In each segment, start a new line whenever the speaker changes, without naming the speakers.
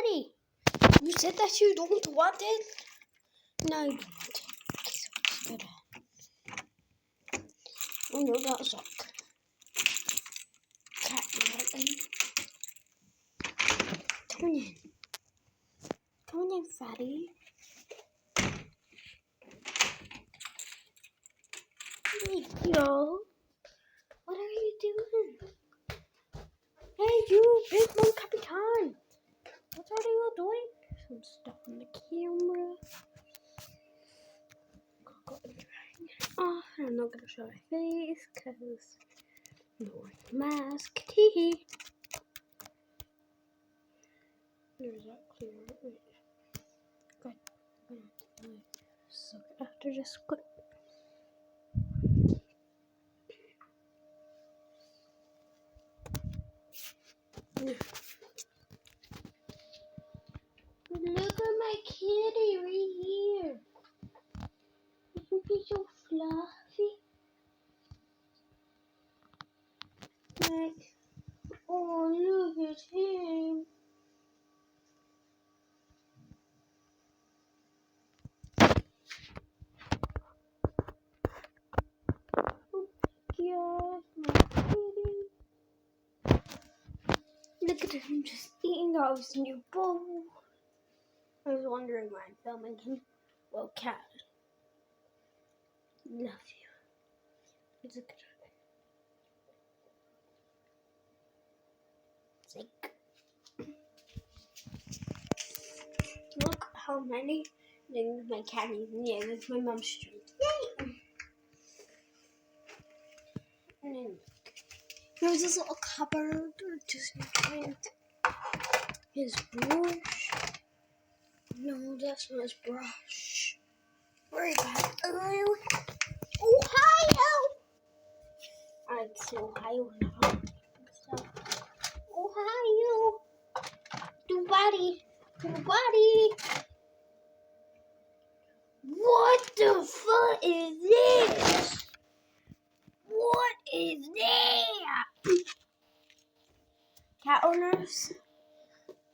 already. You said that you don't want it. No, you don't want it. So it's better. I know that's like cat lightning. Come on in. Come on in, fatty. Hey, yo. What are you doing? Hey, you, Big Mon Capitan. What are you doing? Some stuff on the camera. Oh, I'm not gonna show my face because no mask. Tee. There's that clear. Wait. Good. So after this, good. Look at my kitty right here. Isn't he so fluffy? Like, oh, look at him. Oh, my kitty. Look at him just eating out of his new bowl. I was wondering why I'm filming him. Well, cat. Love you. It's a good one. Look how many things my cat needs. Yeah, that's my mom's street. Yay! And then there's this little cupboard just behind his brush. No, that's not his brush. Very bad. Ohio! I'd say Ohio now. So, Ohio! Do body! What the fuck is this? What is that? Cat owners,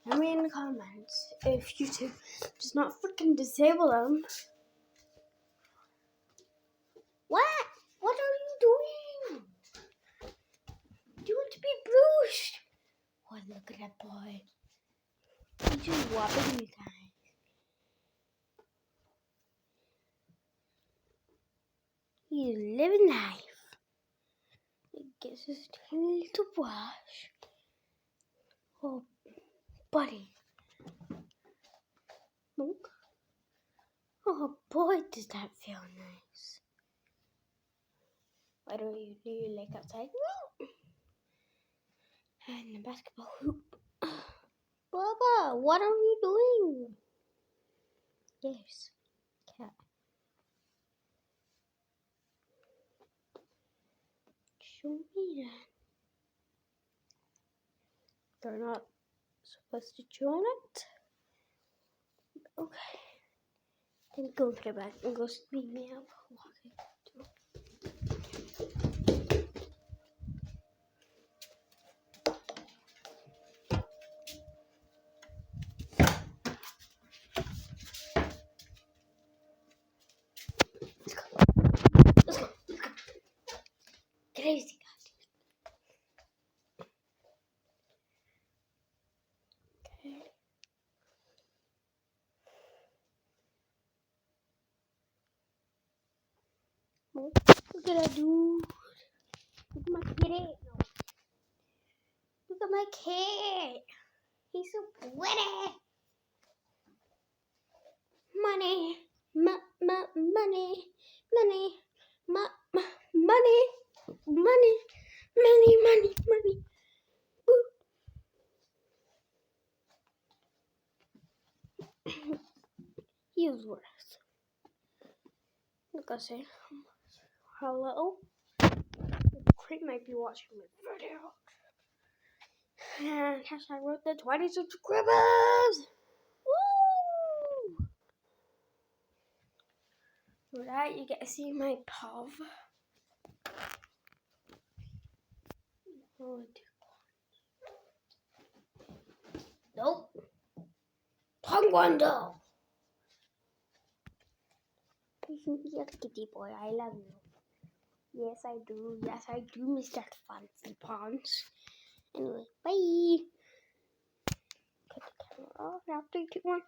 tell me in the comments if YouTube does not freaking disable them. What? What are you doing? Do you want to be bruised? Oh, look at that boy. He's just whopping you guys. He's living life. He gets his tiny little brush. Oh, buddy. Look. Oh boy, does that feel nice. Why don't you do your leg outside? And the basketball hoop. Baba, what are you doing? Yes, cat. Show me that. They're not supposed to join it. Okay. Then go get back and go speed me up. Let's go. Crazy guy. Okay. Look at that dude. Look at my kitty. Look at my cat. He's so pretty. Money. Money. Money. Money. He was worth. Look, I say hello. The creep might be watching my video. And hashtag wrote the 20 subscribers. Woo! For that, you get to see my POV. Oh, nope. I'm Gwendol. Yes, kitty boy, I love you. Yes, I do. Yes, I do, Mr. Fancy Pants. Anyway, bye. Cut the camera off. Now, 3, 2, 1.